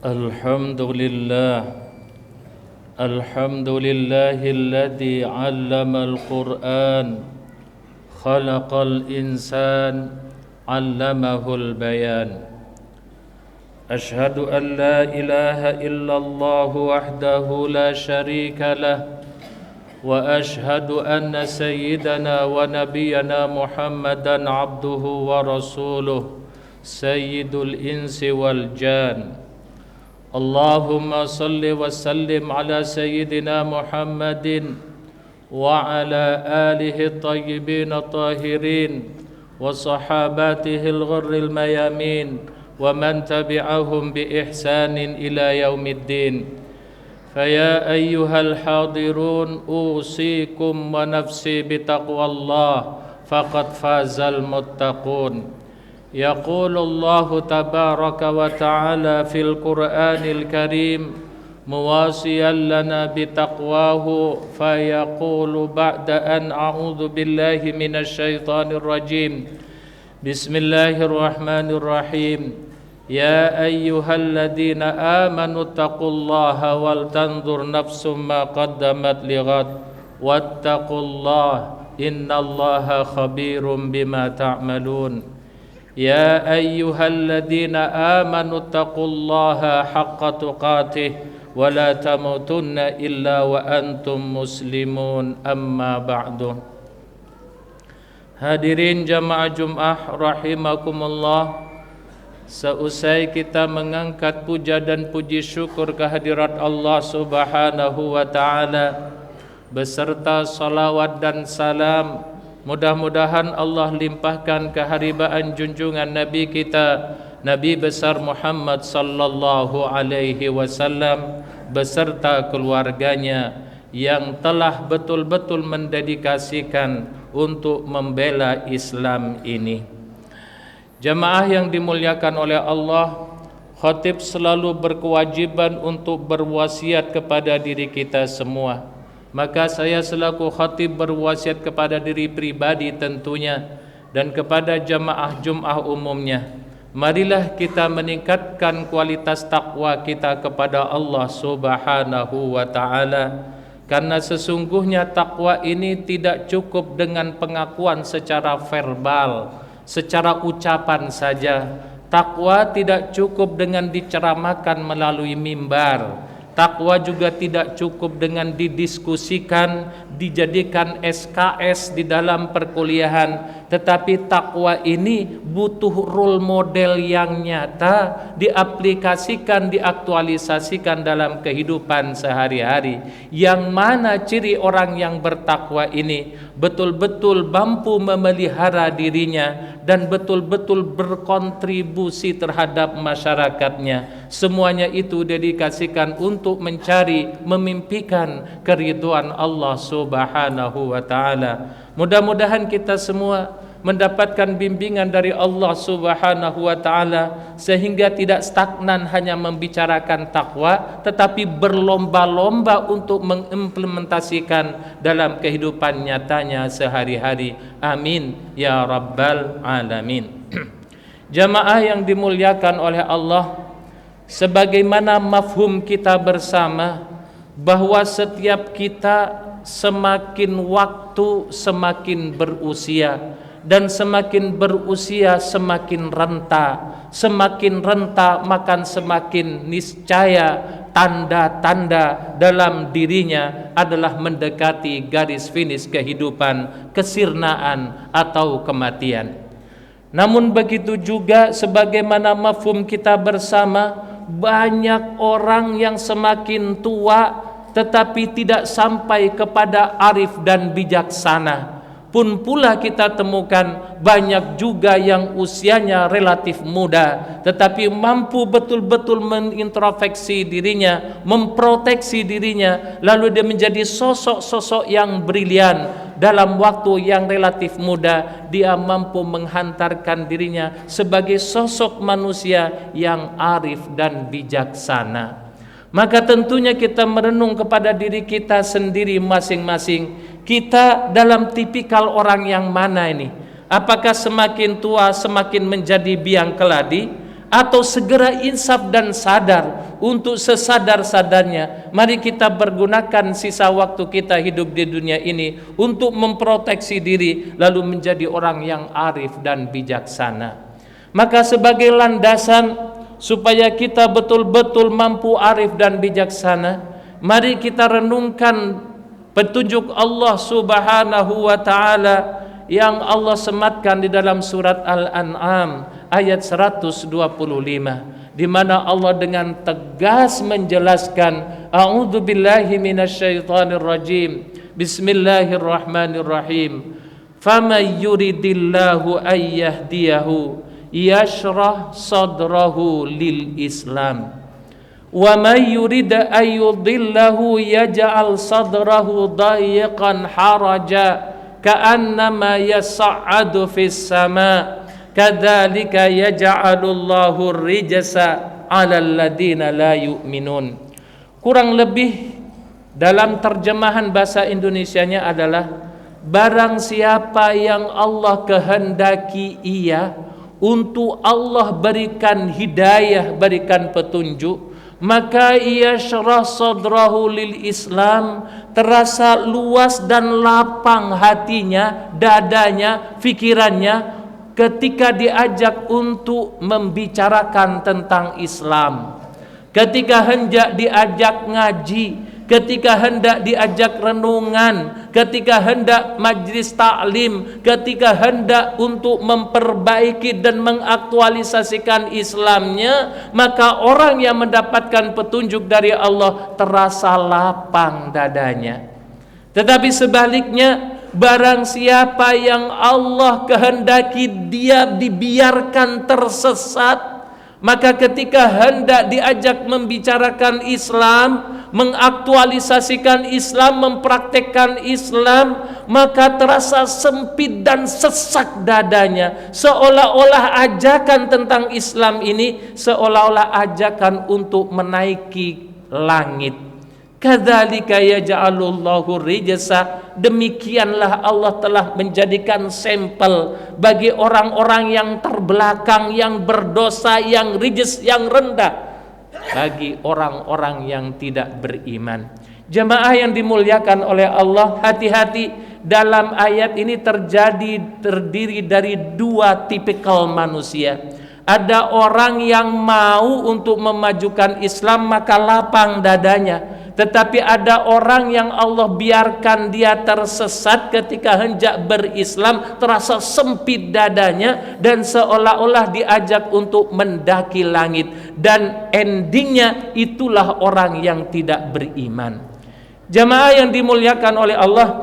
الحمد لله الحمد لله الذي علم القرآن خلق الإنسان علمه البيان أشهد أن لا إله إلا الله وحده لا شريك له وأشهد أن سيدنا ونبينا محمدا عبده ورسوله سيد الإنس والجان اللهم صل وسلم على سيدنا محمد وعلى آله الطيبين الطاهرين وصحاباته الغر الميامين ومن تبعهم بإحسان إلى يوم الدين فيا أيها الحاضرون أوصيكم ونفسي بتقوى الله فقد فاز المتقون يقول الله تبارك وتعالى في القرآن الكريم مواسيا لنا بتقواه فيقول بعد أن أعوذ بالله من الشيطان الرجيم بسم الله الرحمن الرحيم يا أيها الذين آمنوا اتقوا الله ولتنظر نفس ما قدمت لغد واتقوا الله إن الله خبير بما تعملون يا أيها الذين آمنوا اتقوا الله حق تقاته ولا تموتن إلا وأنتم مسلمون أما بعد. Hadirin jamaah Jum'ah rahimakumullah, seusai kita mengangkat puja dan puji syukur kehadirat Allah Subhanahu wa Ta'ala beserta salawat dan salam, mudah-mudahan Allah limpahkan keharibaan junjungan Nabi kita, Nabi besar Muhammad sallallahu alaihi wasallam beserta keluarganya yang telah betul-betul mendedikasikan untuk membela Islam ini. Jamaah yang dimuliakan oleh Allah, khatib selalu berkewajiban untuk berwasiat kepada diri kita semua. Maka saya selaku khatib berwasiat kepada diri pribadi tentunya dan kepada jamaah Jum'ah umumnya. Marilah kita meningkatkan kualitas takwa kita kepada Allah Subhanahu wa Ta'ala, karena sesungguhnya takwa ini tidak cukup dengan pengakuan secara verbal, secara ucapan saja. Takwa tidak cukup dengan diceramahkan melalui mimbar. Takwa juga tidak cukup dengan didiskusikan, dijadikan SKS di dalam perkuliahan. Tetapi takwa ini butuh role model yang nyata, diaplikasikan, diaktualisasikan dalam kehidupan sehari-hari. Yang mana ciri orang yang bertakwa ini betul-betul mampu memelihara dirinya dan betul-betul berkontribusi terhadap masyarakatnya. Semuanya itu dedikasikan untuk mencari, memimpikan keridhaan Allah Subhanahu wa Ta'ala. Mudah-mudahan kita semua mendapatkan bimbingan dari Allah Subhanahu wa Ta'ala sehingga tidak stagnan hanya membicarakan takwa, tetapi berlomba-lomba untuk mengimplementasikan dalam kehidupan nyatanya sehari-hari. Amin ya rabbal alamin. Jamaah yang dimuliakan oleh Allah, sebagaimana mafhum kita bersama bahwa setiap kita semakin waktu semakin berusia, dan semakin berusia semakin renta, semakin renta maka semakin niscaya tanda-tanda dalam dirinya adalah mendekati garis finish kehidupan, kesirnaan atau kematian. Namun begitu juga sebagaimana mafhum kita bersama, banyak orang yang semakin tua tetapi tidak sampai kepada arif dan bijaksana. Pun pula kita temukan banyak juga yang usianya relatif muda tetapi mampu betul-betul menintrospeksi dirinya, memproteksi dirinya, lalu dia menjadi sosok-sosok yang brilian. Dalam waktu yang relatif muda dia mampu menghantarkan dirinya sebagai sosok manusia yang arif dan bijaksana. Maka tentunya kita merenung kepada diri kita sendiri masing-masing. Kita dalam tipikal orang yang mana ini? Apakah semakin tua semakin menjadi biang keladi? atau segera insaf dan sadar untuk sesadar-sadarnya. Mari kita pergunakan sisa waktu kita hidup di dunia ini untuk memproteksi diri, lalu menjadi orang yang arif dan bijaksana. Maka sebagai landasan supaya kita betul-betul mampu arif dan bijaksana, mari kita renungkan petunjuk Allah Subhanahu wa ta'ala yang Allah sematkan di dalam surat Al-An'am ayat 125, di mana Allah dengan tegas menjelaskan, a'udzubillahi minasyaitonir rajim, bismillahirrahmanirrahim, faman yuridillahu ayyahdiyahu yashrah sadrahu lil Islam wa may yurid ayyudillahu yaj'al sadrahu dayiqan haraja ka'annama yas'adu fis sama kadzalika yaj'alullahu rijsa 'alal ladina la yu'minun. Kurang lebih dalam terjemahan bahasa Indonesianya adalah, barang siapa yang Allah kehendaki ia untuk Allah berikan hidayah, berikan petunjuk, maka ia syarah sadrahu lil Islam, terasa luas dan lapang hatinya, dadanya, pikirannya ketika diajak untuk membicarakan tentang Islam, ketika hendak diajak ngaji, ketika hendak diajak renungan, ketika hendak majlis taklim, ketika hendak untuk memperbaiki dan mengaktualisasikan Islamnya, maka orang yang mendapatkan petunjuk dari Allah terasa lapang dadanya. Tetapi sebaliknya, barang siapa yang Allah kehendaki dia dibiarkan tersesat, maka ketika hendak diajak membicarakan Islam, mengaktualisasikan Islam, mempraktekkan Islam, maka terasa sempit dan sesak dadanya, seolah-olah ajakan tentang Islam ini seolah-olah ajakan untuk menaiki langit. Kadzalika yaj'alullahu rijsa, demikianlah Allah telah menjadikan sampel bagi orang-orang yang terbelakang, yang berdosa, yang rijs, yang rendah, bagi orang-orang yang tidak beriman. Jemaah yang dimuliakan oleh Allah, hati-hati, dalam ayat ini terdiri dari dua tipikal manusia. Ada orang yang mau untuk memajukan Islam maka lapang dadanya, tetapi ada orang yang Allah biarkan dia tersesat ketika hendak berislam, terasa sempit dadanya dan seolah-olah diajak untuk mendaki langit, dan endingnya itulah orang yang tidak beriman. Jamaah yang dimuliakan oleh Allah,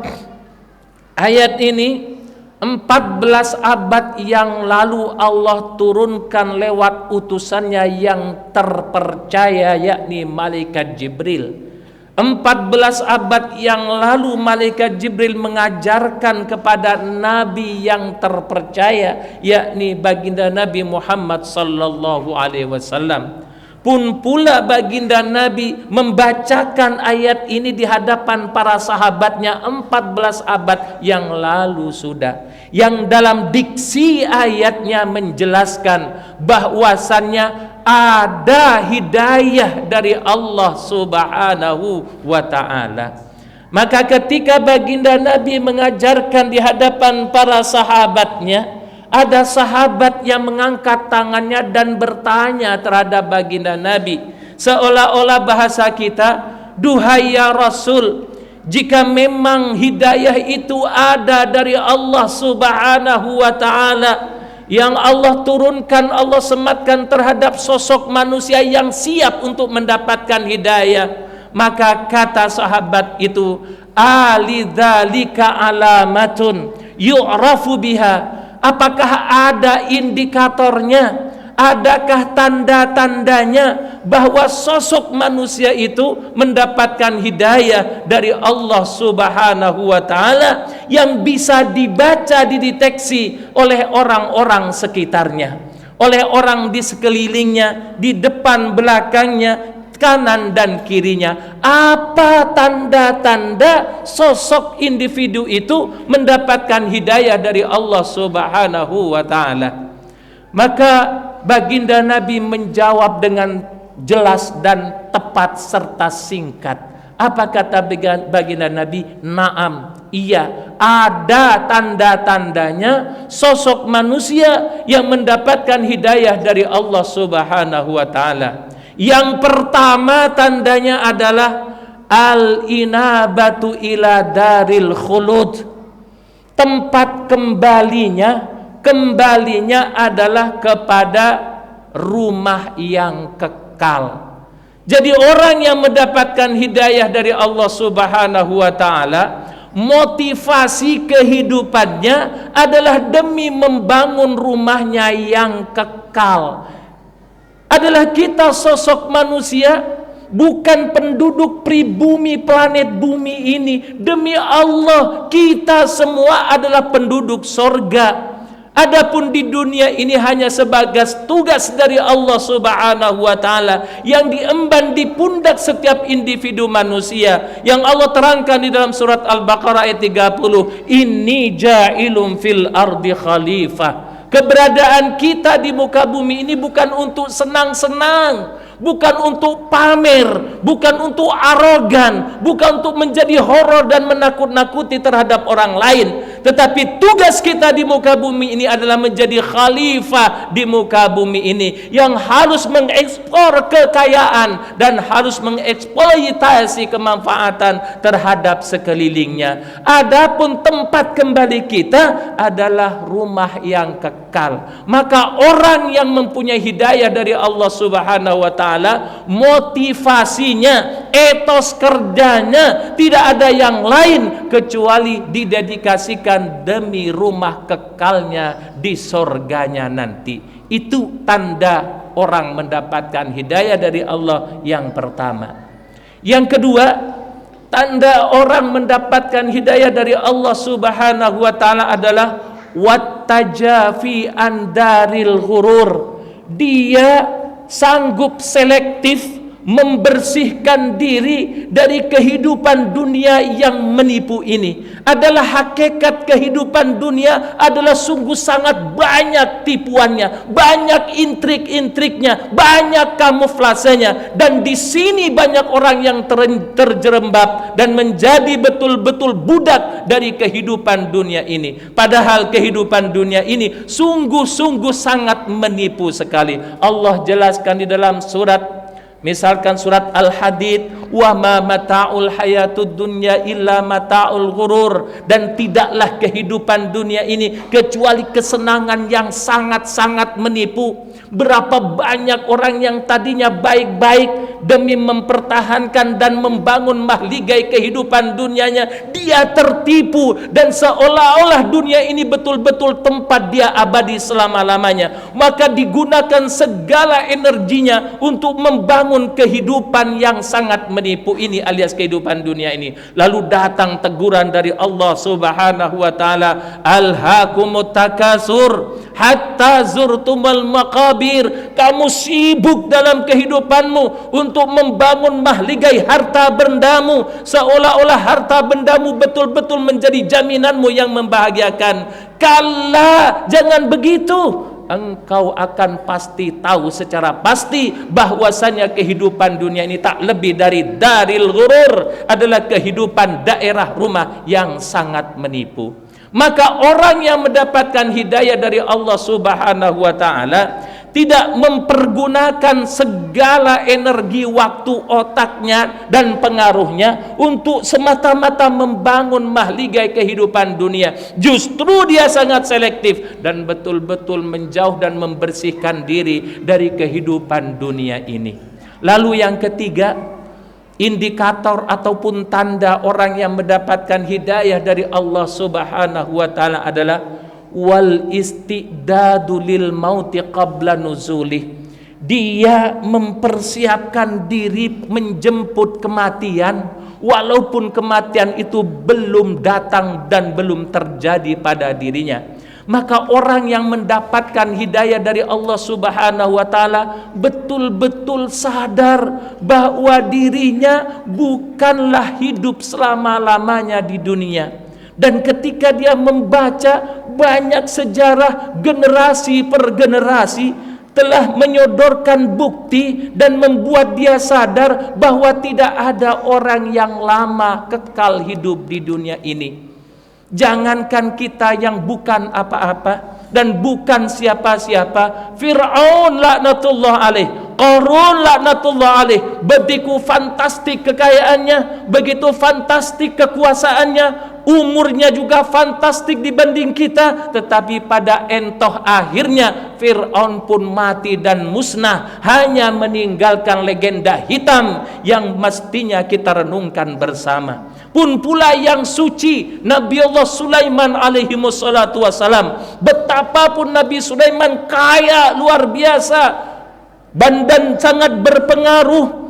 ayat ini 14 abad yang lalu Allah turunkan lewat utusannya yang terpercaya, yakni malaikat Jibril. 14 abad yang lalu malaikat Jibril mengajarkan kepada nabi yang terpercaya, yakni baginda Nabi Muhammad sallallahu alaihi wasallam. Pun pula baginda Nabi membacakan ayat ini di hadapan para sahabatnya 14 abad yang lalu sudah, yang dalam diksi ayatnya menjelaskan bahwasannya ada hidayah dari Allah Subhanahu wa ta'ala. Maka ketika baginda Nabi mengajarkan di hadapan para sahabatnya, ada sahabat yang mengangkat tangannya dan bertanya terhadap baginda Nabi, seolah-olah bahasa kita, duhai ya Rasul, jika memang hidayah itu ada dari Allah Subhanahu wa ta'ala, yang Allah turunkan, Allah sematkan terhadap sosok manusia yang siap untuk mendapatkan hidayah, maka kata sahabat itu, alidzalika alamatun yu'rafu biha, apakah ada indikatornya, adakah tanda-tandanya bahwa sosok manusia itu mendapatkan hidayah dari Allah Subhanahu wa ta'ala yang bisa dibaca, dideteksi oleh orang-orang sekitarnya, oleh orang di sekelilingnya, di depan belakangnya, kanan dan kirinya? Apa tanda-tanda sosok individu itu mendapatkan hidayah dari Allah Subhanahu wa ta'ala? Maka baginda Nabi menjawab dengan jelas dan tepat serta singkat. Apa kata baginda Nabi? Naam, iya, ada tanda-tandanya sosok manusia yang mendapatkan hidayah dari Allah Subhanahu wa taala. Yang pertama tandanya adalah al-inabatu ila daril khulud. Tempat kembalinya adalah kepada rumah yang kekal. Jadi orang yang mendapatkan hidayah dari Allah Subhanahu wa taala, motivasi kehidupannya adalah demi membangun rumahnya yang kekal. Adalah kita sosok manusia, bukan penduduk pribumi planet bumi ini. Demi Allah, kita semua adalah penduduk sorga. Adapun di dunia ini hanya sebagai tugas dari Allah Subhanahu wa taala yang diemban di pundak setiap individu manusia, yang Allah terangkan di dalam surat Al-Baqarah ayat 30, inni ja'ilum fil ardi khalifah. Keberadaan kita di muka bumi ini bukan untuk senang-senang, bukan untuk pamer, bukan untuk arogan, bukan untuk menjadi horor dan menakut-nakuti terhadap orang lain. Tetapi tugas kita di muka bumi ini adalah menjadi khalifah di muka bumi ini, yang harus mengekspor kekayaan dan harus mengeksploitasi kemanfaatan terhadap sekelilingnya. Adapun tempat kembali kita adalah rumah yang kekal. Maka orang yang mempunyai hidayah dari Allah Subhanahu wa taala, motivasinya, etos kerjanya tidak ada yang lain kecuali didedikasikan demi rumah kekalnya di surganya nanti. Itu tanda orang mendapatkan hidayah dari Allah yang pertama. Yang kedua, tanda orang mendapatkan hidayah dari Allah Subhanahu wa taala adalah wattajafi andaril ghurur. Dia sanggup selektif membersihkan diri dari kehidupan dunia yang menipu ini. Adalah hakikat kehidupan dunia adalah sungguh sangat banyak tipuannya, banyak intrik-intriknya, banyak kamuflasenya, dan di sini banyak orang yang terjerembab dan menjadi betul-betul budak dari kehidupan dunia ini. Padahal kehidupan dunia ini sungguh-sungguh sangat menipu sekali. Allah jelaskan di dalam surat, misalkan surat Al-Hadid, wa ma mata'ul hayatud dunya illa mata'ul ghurur, dan tidaklah kehidupan dunia ini kecuali kesenangan yang sangat-sangat menipu. Berapa banyak orang yang tadinya baik-baik, demi mempertahankan dan membangun mahligai kehidupan dunianya, dia tertipu dan seolah-olah dunia ini betul-betul tempat dia abadi selama-lamanya. Maka digunakan segala energinya untuk membangun kehidupan yang sangat menipu ini, alias kehidupan dunia ini. Lalu datang teguran dari Allah Subhanahu wa taala, alhaakumut takasur hatta zurtumul maqabir. Kamu sibuk dalam kehidupanmu untuk membangun mahligai harta bendamu, seolah-olah harta bendamu betul-betul menjadi jaminanmu yang membahagiakan. Kalla, jangan begitu. Engkau akan pasti tahu secara pasti bahwasanya kehidupan dunia ini tak lebih dari daril ghurur, adalah kehidupan daerah rumah yang sangat menipu. Maka orang yang mendapatkan hidayah dari Allah Subhanahu wa taala tidak mempergunakan segala energi, waktu, otaknya dan pengaruhnya untuk semata-mata membangun mahligai kehidupan dunia. Justru dia sangat selektif dan betul-betul menjauh dan membersihkan diri dari kehidupan dunia ini. Lalu yang ketiga, indikator ataupun tanda orang yang mendapatkan hidayah dari Allah Subhanahu wa taala adalah wal istidadu lil mauti qabla nuzulih. Dia mempersiapkan diri menjemput kematian walaupun kematian itu belum datang dan belum terjadi pada dirinya. Maka orang yang mendapatkan hidayah dari Allah Subhanahu wa taala betul-betul sadar bahwa dirinya bukanlah hidup selama-lamanya di dunia. Dan ketika dia membaca banyak sejarah generasi per generasi, telah menyodorkan bukti dan membuat dia sadar bahwa tidak ada orang yang lama kekal hidup di dunia ini. Jangankan kita yang bukan apa-apa dan bukan siapa-siapa, Fir'aun laknatullah alaih, Qarun laknatullah alaih, begitu fantastik kekayaannya, begitu fantastik kekuasaannya, umurnya juga fantastik dibanding kita, tetapi pada entoh akhirnya Fir'aun pun mati dan musnah, hanya meninggalkan legenda hitam yang mestinya kita renungkan bersama. Pun pula yang suci Nabi Allah Sulaiman alaihi wassalatu wassalam, betapapun Nabi Sulaiman kaya luar biasa dan sangat berpengaruh,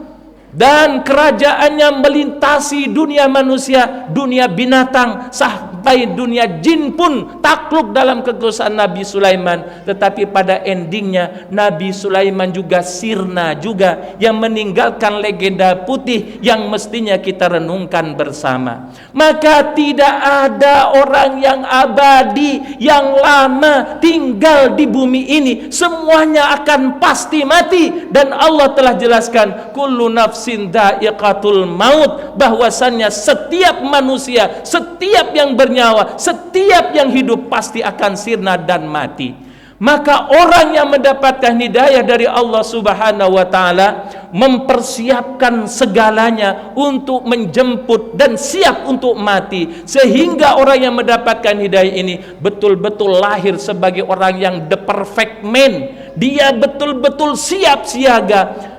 dan kerajaannya melintasi dunia manusia, dunia binatang, sampai dunia jin pun takluk dalam kekuasaan Nabi Sulaiman. Tetapi pada endingnya Nabi Sulaiman juga sirna juga, yang meninggalkan legenda putih yang mestinya kita renungkan bersama. Maka tidak ada orang yang abadi, yang lama tinggal di bumi ini. Semuanya akan pasti mati, dan Allah telah jelaskan kullu nafsin dha'iqatul maut, bahwasannya setiap manusia, setiap yang bernyawa, setiap yang hidup pasti akan sirna dan mati. Maka orang yang mendapatkan hidayah dari Allah Subhanahu wa ta'ala mempersiapkan segalanya untuk menjemput dan siap untuk mati, sehingga orang yang mendapatkan hidayah ini betul-betul lahir sebagai orang yang the perfect man. Dia betul-betul siap siaga.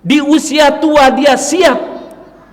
Di usia tua dia siap,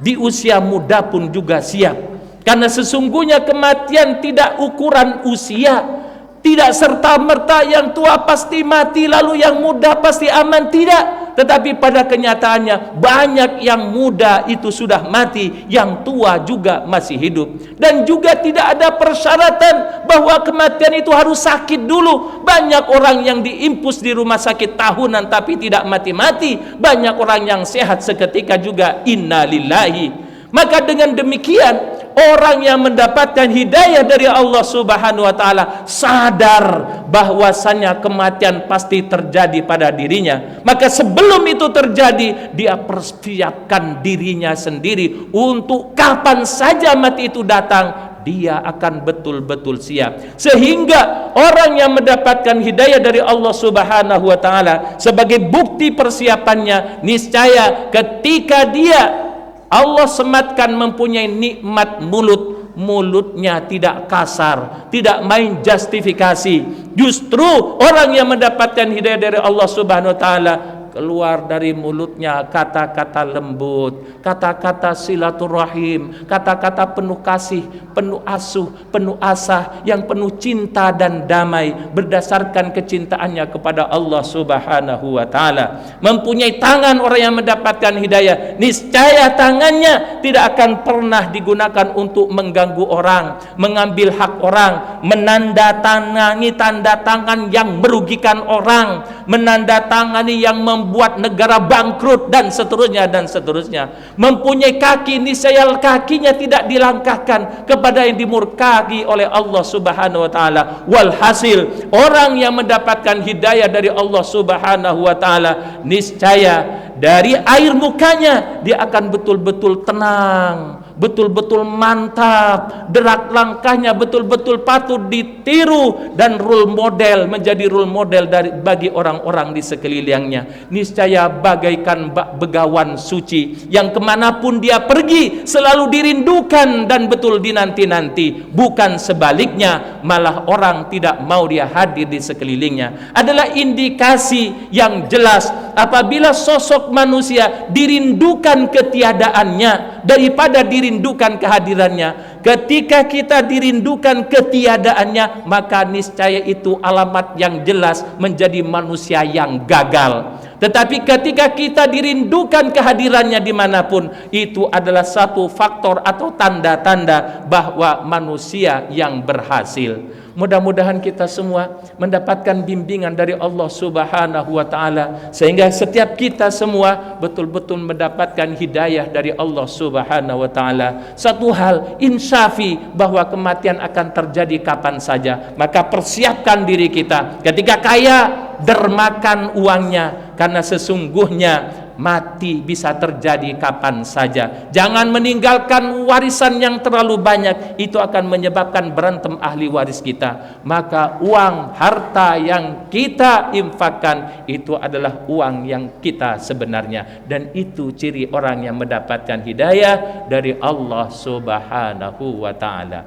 di usia muda pun juga siap. Karena sesungguhnya kematian tidak ukuran usia. Tidak serta-merta yang tua pasti mati lalu yang muda pasti aman, tidak. Tetapi pada kenyataannya banyak yang muda itu sudah mati, yang tua juga masih hidup. Dan juga tidak ada persyaratan bahwa kematian itu harus sakit dulu. Banyak orang yang diimpus di rumah sakit tahunan tapi tidak mati-mati. Banyak orang yang sehat seketika juga, innalillahi. Maka dengan demikian, orang yang mendapatkan hidayah dari Allah Subhanahu wa ta'ala sadar bahwasannya kematian pasti terjadi pada dirinya. Maka sebelum itu terjadi, dia persiapkan dirinya sendiri untuk kapan saja mati itu datang, dia akan betul-betul siap. Sehingga orang yang mendapatkan hidayah dari Allah Subhanahu wa ta'ala sebagai bukti persiapannya, niscaya ketika dia Allah sematkan mempunyai nikmat mulut, mulutnya tidak kasar, tidak main justifikasi. Justru orang yang mendapatkan hidayah dari Allah Subhanahu wa ta'ala, keluar dari mulutnya kata-kata lembut, kata-kata silaturahim, kata-kata penuh kasih, penuh asuh, penuh asah, yang penuh cinta dan damai berdasarkan kecintaannya kepada Allah Subhanahu wa ta'ala. Mempunyai tangan orang yang mendapatkan hidayah, niscaya tangannya tidak akan pernah digunakan untuk mengganggu orang, mengambil hak orang, menandatangani tanda tangan yang merugikan orang, menandatangani yang membuat negara bangkrut, dan seterusnya dan seterusnya. Mempunyai kaki, niscaya kakinya tidak dilangkahkan kepada yang dimurkai oleh Allah Subhanahu wa ta'ala. Walhasil, orang yang mendapatkan hidayah dari Allah Subhanahu wa ta'ala, niscaya dari air mukanya dia akan betul-betul tenang, betul-betul mantap, derak langkahnya betul-betul patut ditiru, dan role model, menjadi role model bagi orang-orang di sekelilingnya. Niscaya bagaikan begawan suci yang kemanapun dia pergi selalu dirindukan dan betul dinanti-nanti. Bukan sebaliknya, malah orang tidak mau dia hadir di sekelilingnya. Adalah indikasi yang jelas apabila sosok manusia dirindukan ketiadaannya daripada dirindukan kehadirannya. Ketika kita dirindukan ketiadaannya, maka niscaya itu alamat yang jelas menjadi manusia yang gagal. Tetapi ketika kita dirindukan kehadirannya dimanapun, itu adalah satu faktor atau tanda-tanda bahwa manusia yang berhasil. Mudah-mudahan kita semua mendapatkan bimbingan dari Allah Subhanahu wa taala sehingga setiap kita semua betul-betul mendapatkan hidayah dari Allah Subhanahu wa taala. Satu hal, insyafi bahwa kematian akan terjadi kapan saja. Maka persiapkan diri kita. Ketika kaya, dermakan uangnya, karena sesungguhnya mati bisa terjadi kapan saja. Jangan meninggalkan warisan yang terlalu banyak, itu akan menyebabkan berantem ahli waris kita. Maka uang harta yang kita infakkan itu adalah uang yang kita sebenarnya, dan itu ciri orang yang mendapatkan hidayah dari Allah Subhanahu wa taala.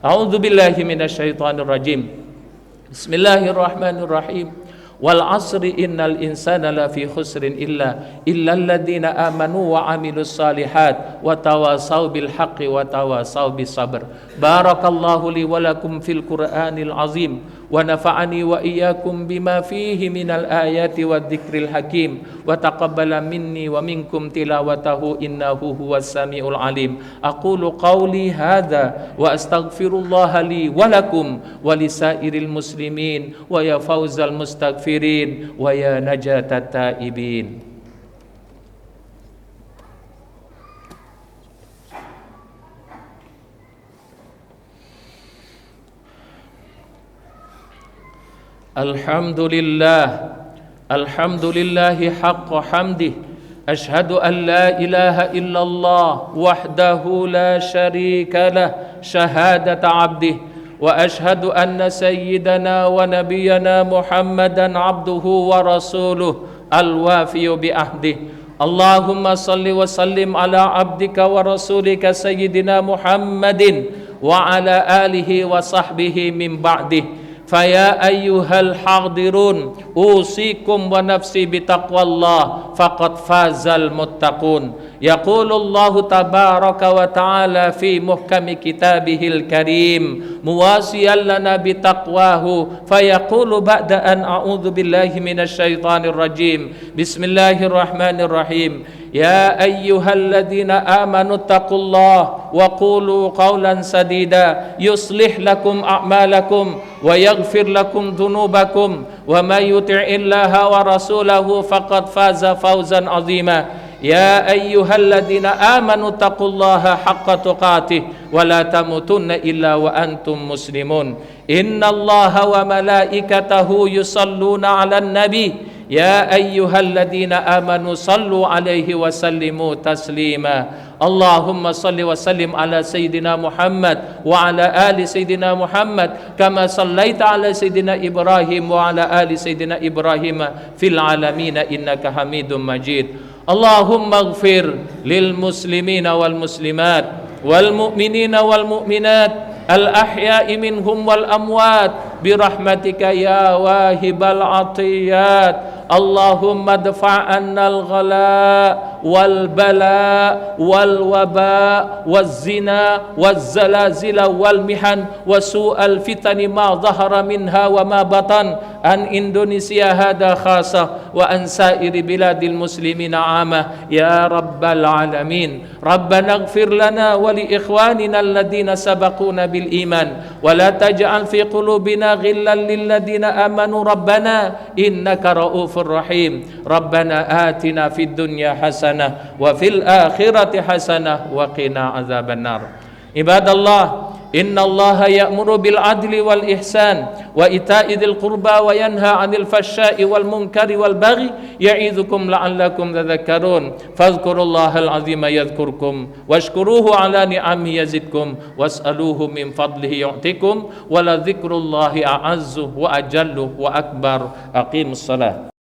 A'udzubillahi minasyaitonir rajim. Bismillahirrahmanirrahim. Wal asri innal insana lafi khusrin illa alladziina amanu wa 'amilus shalihat wa tawassaw bil haqqi wa tawassaw bis sabr. Barakallahu li wa lakum fil Qur'anil azim wa nafa'ani wa iyyakum bima fihi minal ayati wadh-dhikril hakim wa taqabbala minni wa minkum tilawatahu innahu huwas samiul alim. Aqulu qawli hadza wa astaghfirullaha li wa lakum wa lisairil muslimin wa ya fawzal mustaghfirin wa ya najatat taibin. Alhamdulillah, alhamdulillahi haqqa hamdih. Ashhadu an la ilaha illallah wahdahu la syarika lah syahadata abdih. Wa ashhadu anna sayyidana wa nabiyyana Muhammadan abduhu wa rasuluh al-wafiyu bi ahdih. Allahumma salli wa sallim ala abdika wa rasulika sayyidina Muhammadin wa ala alihi wa sahbihi min ba'dih. Faya ayyuhal hadirun usikum wa nafsi bitaqwallah faqad fazal muttaqun. Yaqulullahu tabaraka wa ta'ala fi muhkami kitabihil karim muwasiyan lana bitaqwahu fayaqulu ba'da an a'udzu billahi minasyaitonir rajim. Bismillahirrahmanirrahim. Ya ayyuhalladzina amanu taqullaha wa qulu qawlan sadida yuslih lakum a'malakum wa yaghfir lakum dhunubakum wa may yuti'illaha wa rasulahu faqad faza fawzan 'azima. Ya ayyuhalladzina amanu taqullaha haqqa tuqatih wa la tamutunna illa wa antum muslimun. Innallaha wa malaikatahu yusalluna 'alan nabi. Ya ayyuhalladzina amanu sallu alaihi wa sallimu taslima. Allahumma salli wa sallim ala sayyidina Muhammad wa ala ali sayyidina Muhammad kama sallaita ala sayyidina Ibrahim wa ala ali sayyidina Ibrahim fil alamin innaka Hamidum Majid. Allahumma ighfir lil muslimina wal muslimat wal mu'minina wal mu'minat al ahya'i minhum wal amwat birahmatika ya wahibal atiyat. Allahumma dfa' annal ghala wal bala wal waba waz zina waz zalazila wal mihan wa su'al fitani ma dhahara minha wa ma batan an Indonesia hada khasa wa an sairi biladil muslimina ama ya rabbal alamin. Rabbana ighfir lana wa li ikhwanina alladhina sabaquna bil iman wa la taj'al fi qulubina ghillan lil ladina amanu rabbana innaka raufur rahim. Rabbana atina fid dunya hasanah wa fil akhirati hasanah wa qina azabannar. Ibadallah, innallaha ya'muru bil adli wal ihsan wa ita'i dzil qurba wa yanha 'anil fahsya'i wal munkari wal baghi ya'idzukum la'allakum tadhakkarun. Fadhkurullahal 'azima yadhkurkum washkuruhu 'ala ni'amihi yazidkum was'aluhu min fadlihi yu'tikum wa la dzikrullahi a'azzu wa ajallu wa akbar. Aqimus shalah.